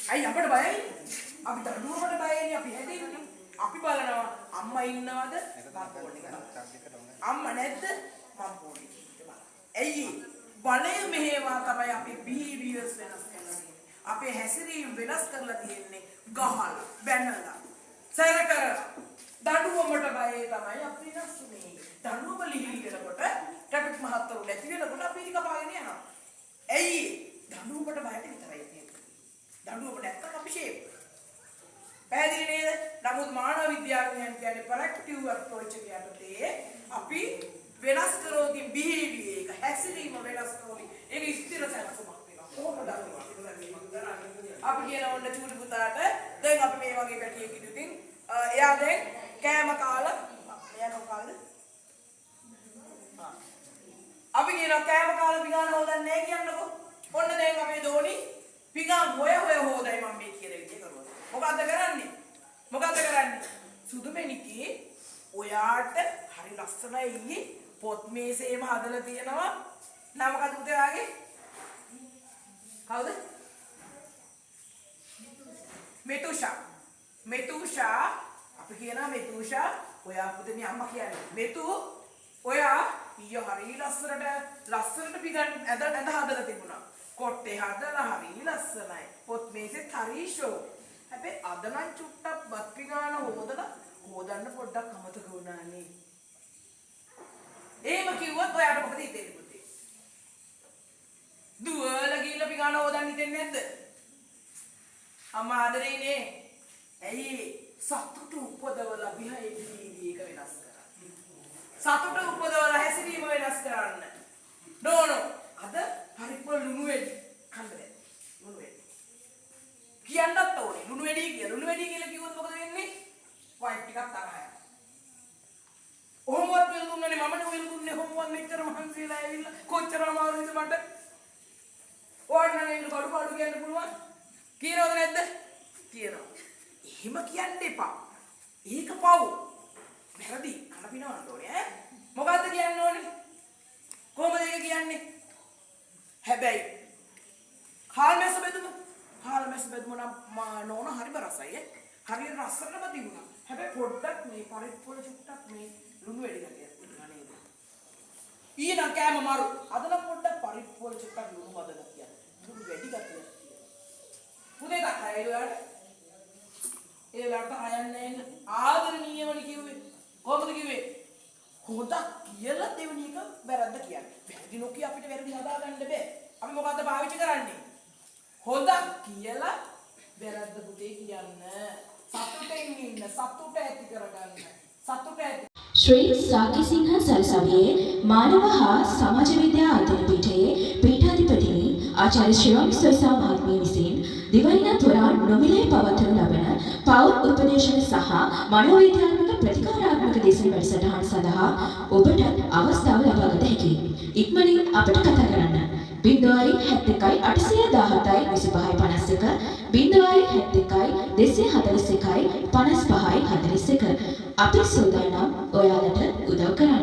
අයි අපිට බයයි. අපි දඬුවමට බයයිනේ අපි හැදෙන්නේ. අපි බලනවා අම්මා ඉන්නවද? මම පොඩි කරා. අම්මා නැද්ද? මම පොඩි. ඇයි? බලය මෙහෙවා තමයි අපි බිහේවියර්ස් වෙනස් කරලා තියෙන්නේ. අපේ හැසිරීම වෙනස් කරලා තියෙන්නේ ගහලා, බැනලා, සැර කරලා. දඬුවමට බයයි තමයි අපි නැස්නේ. දඬුවම ලිහිලි වෙනකොට ට්‍රැෆික් මහත්තයෝ නැති වෙනකොට අපි ඉරි කපාගෙන යනවා. ඇයි? දඬුවමට බයට විතරයි තියෙන්නේ. දඬුවම නැත්තම් අපි ෂේප්. පැහැදිලි නේද? නමුත් මානව විද්‍යාඥයන් කියන්නේ ප්‍රොඇක්ටිව් අප්‍රෝච් එක යටතේ අපි වෙනස් කරෝකින් බිහේවියර් එක හැසිරීම වෙනස් කරෝකින් ඒක ස්ථිර සැලසුමක් වෙනවා. කොහොමද අපි කියන ඔන්න චූටි පුතාට දැන් අපි මේ වගේ පැටියෙක් ඉදිරින් එයා දැන් කෑම කාලා එයා කාලද? අපි කියන කෑම කාලා පිඟාන හොදන්නේ නැහැ කියන්නකෝ. ඔන්න දැන් අපේ දෝනි පිඟාන හොය හොදයි මම මේ කියන විදිහ කරුවා. මොකද්ද කරන්නේ? මොකද්ද කරන්නේ? සුදුමෙනිකේ ඔයාට හරි ලස්සනයි ඊයේ පොත් මේසෙම හදලා තියෙනවා. නම මොකද පුතේ වාගේ? කවුද? මෙතුෂා. මෙතුෂා අපි කියනවා මෙතුෂා ඔයා පුතේ මේ අම්මා කියන්නේ. මෙතු ඔයා ඊයේ හරි ලස්සනට පිටන් ඇඳ හදලා තිබුණා. කොට්ටේ හදලා හරි ලස්සනයි. පොත් මේසෙත් හරි ෂෝ. හැබැයි අද නම් චුට්ටක් බත් පිඟාන හොදන්න පොඩ්ඩක් අමතක වුණානේ. එහෙම කිව්වොත් ඔයාට මොකද හිතෙන්නේ පුතේ? දුවලා ගිහලා පිඟාන හොදන්න හිතෙන්නේ නැද්ද? අම්මා ආදරේනේ. ඇයි සතුට උපදවලා බිහේවියර් එක වෙනස් කරන්නේ? සතුට උපදවලා හැසිරීම වෙනස් කරන්න. නෝනෝ අද හරිපොල් ලුණු වෙඩි කන්න බෑ. ලුණු වෙඩි. කියන්නත් ඕනේ. ලුණු වෙඩි කියලා කිව්වොත් මොකද වෙන්නේ? වයිට් ටිකක් තරහ යනවා. ඔහොමවත් වෙල දුන්නනේ මමනේ වෙල දුන්නේ කොහොමවත් මෙච්චර මහන්සියලා ඇවිල්ලා කොච්චර අමාරුද මට. ඕන්න නේද බඩු කියන්න පුළුවන්. කියනවද නැද්ද? කියනවා. එහෙම කියන්න එපා. ඒක පව්. වැරදි. කන පිනවන්න ඕනේ ඈ. මොකද්ද කියන්න ඕනේ? කොහොමද ඒක කියන්නේ? හැබැයි හාල්මැස්ස බෙදුම නම් නෝන හරිම රසයි ඈ. හරියට රසන්නම තිබුණා. හැබැයි පොඩ්ඩක් මේ පරිප්පුවල චුට්ටක් මේ ලුණු වැඩි ගතියක් තිබුණා නේද? ඊනම් කෑම මාරු. අද නම් පොඩ්ඩක් පරිප්පුවල චුට්ටක් ලුණු මද ගතියක්. ලුණු වැඩි ගතියක්. පුතේ තාත්තයි ඔයාලට ඒ වෙලාවට ආයන්නේ ආදරණීයවනි කිව්වේ. කොහොමද කිව්වේ? හොදක් කියලා දෙවෙනි එක වැරද්ද කියන්නේ. වැරදි නොකිය අපිට වැරදි හදාගන්න බෑ. අපි මොකද්ද පාවිච්චි කරන්නේ? හොදක් කියලා වැරද්ද පුතේ කියන්න. සතුටෙන් ඉන්න, සතුට ඇති කරගන්න. සතුට ඇති ශ්‍රී සාකිසිංහ සරසවියේ මානව හා සමාජ විද්‍යා අධ්‍යයන පීඨයේ පීඨාධිපතිනි ආචාර්ය ශ්‍රීවංශ සොයිසා මහත්මිය විසින් දිවයින තුරා නොමිලේ පවත්වනු ලබන පෞද්ගල උපදේශන සහ මනෝවිද්‍යාත්මක ප්‍රතිකාරාත්මක දේශන වැඩසටහන සඳහා ඔබට අවස්ථාව ලබා ගත හැකියි. ඉක්මනින් අපට කතා කරන්න 071 817 2551 071 241 55 41 අපි සූදානම් ඔයාලට උදව් කරන්න.